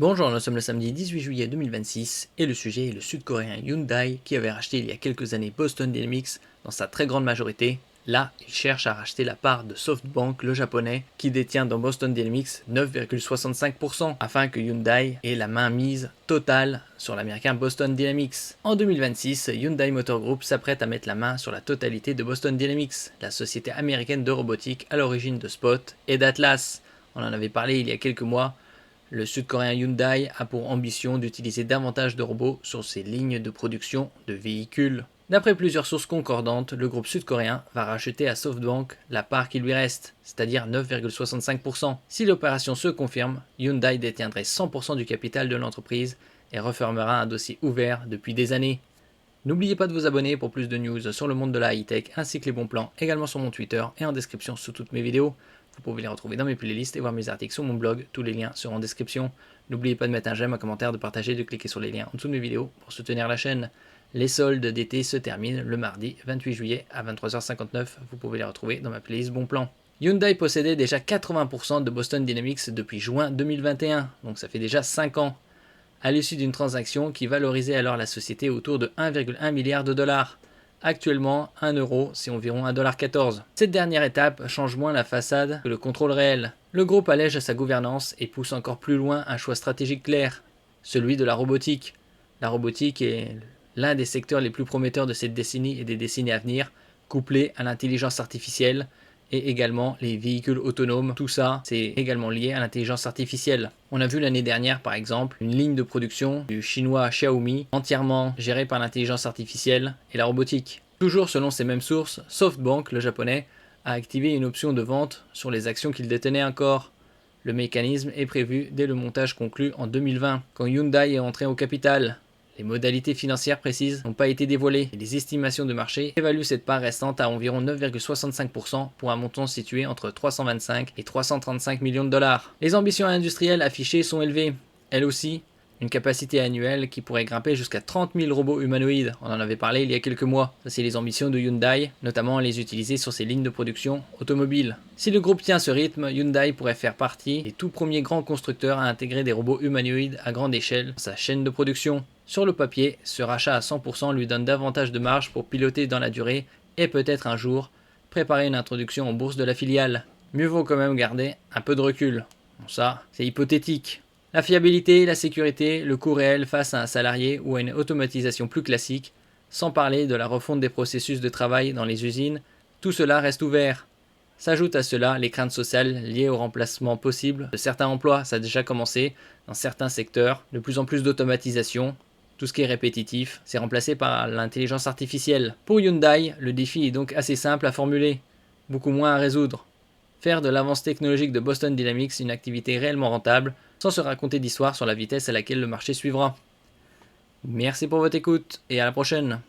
Bonjour, nous sommes le samedi 18 juillet 2026 et le sujet est le sud-coréen Hyundai qui avait racheté il y a quelques années Boston Dynamics dans sa très grande majorité. Là, il cherche à racheter la part de SoftBank, le japonais, qui détient dans Boston Dynamics 9,65% afin que Hyundai ait la main mise totale sur l'américain Boston Dynamics. En 2026, Hyundai Motor Group s'apprête à mettre la main sur la totalité de Boston Dynamics, la société américaine de robotique à l'origine de Spot et d'Atlas. On en avait parlé il y a quelques mois. Le sud-coréen Hyundai a pour ambition d'utiliser davantage de robots sur ses lignes de production de véhicules. D'après plusieurs sources concordantes, le groupe sud-coréen va racheter à SoftBank la part qui lui reste, c'est-à-dire 9,65%. Si l'opération se confirme, Hyundai détiendrait 100% du capital de l'entreprise et refermera un dossier ouvert depuis des années. N'oubliez pas de vous abonner pour plus de news sur le monde de la high-tech ainsi que les bons plans également sur mon Twitter et en description sous toutes mes vidéos. Vous pouvez les retrouver dans mes playlists et voir mes articles sur mon blog, tous les liens seront en description. N'oubliez pas de mettre un j'aime, un commentaire, de partager, de cliquer sur les liens en dessous de mes vidéos pour soutenir la chaîne. Les soldes d'été se terminent le mardi 28 juillet à 23h59, vous pouvez les retrouver dans ma playlist Bon Plan. Hyundai possédait déjà 80% de Boston Dynamics depuis juin 2021, donc ça fait déjà 5 ans. À l'issue d'une transaction qui valorisait alors la société autour de 1,1 milliard de dollars. Actuellement, 1 euro, c'est environ 1,14 $. Cette dernière étape change moins la façade que le contrôle réel. Le groupe allège sa gouvernance et pousse encore plus loin un choix stratégique clair, celui de la robotique. La robotique est l'un des secteurs les plus prometteurs de cette décennie et des décennies à venir, couplé à l'intelligence artificielle et également les véhicules autonomes. Tout ça, c'est également lié à l'intelligence artificielle. On a vu l'année dernière, par exemple, une ligne de production du chinois Xiaomi entièrement gérée par l'intelligence artificielle et la robotique. Toujours selon ces mêmes sources, SoftBank, le japonais, a activé une option de vente sur les actions qu'il détenait encore. Le mécanisme est prévu dès le montage conclu en 2020, quand Hyundai est entré au capital. Les modalités financières précises n'ont pas été dévoilées et les estimations de marché évaluent cette part restante à environ 9,65% pour un montant situé entre 325 et 335 millions de dollars. Les ambitions industrielles affichées sont élevées, elles aussi. Une capacité annuelle qui pourrait grimper jusqu'à 30 000 robots humanoïdes, on en avait parlé il y a quelques mois. Ça, c'est les ambitions de Hyundai, notamment les utiliser sur ses lignes de production automobiles. Si le groupe tient ce rythme, Hyundai pourrait faire partie des tout premiers grands constructeurs à intégrer des robots humanoïdes à grande échelle dans sa chaîne de production. Sur le papier, ce rachat à 100% lui donne davantage de marge pour piloter dans la durée et peut-être un jour préparer une introduction en bourse de la filiale. Mieux vaut quand même garder un peu de recul. Bon, ça, c'est hypothétique. La fiabilité, la sécurité, le coût réel face à un salarié ou à une automatisation plus classique, sans parler de la refonte des processus de travail dans les usines, tout cela reste ouvert. S'ajoutent à cela les craintes sociales liées au remplacement possible de certains emplois. Ça a déjà commencé dans certains secteurs, de plus en plus d'automatisation. Tout ce qui est répétitif, c'est remplacé par l'intelligence artificielle. Pour Hyundai, le défi est donc assez simple à formuler, beaucoup moins à résoudre. Faire de l'avance technologique de Boston Dynamics une activité réellement rentable, sans se raconter d'histoire sur la vitesse à laquelle le marché suivra. Merci pour votre écoute et à la prochaine.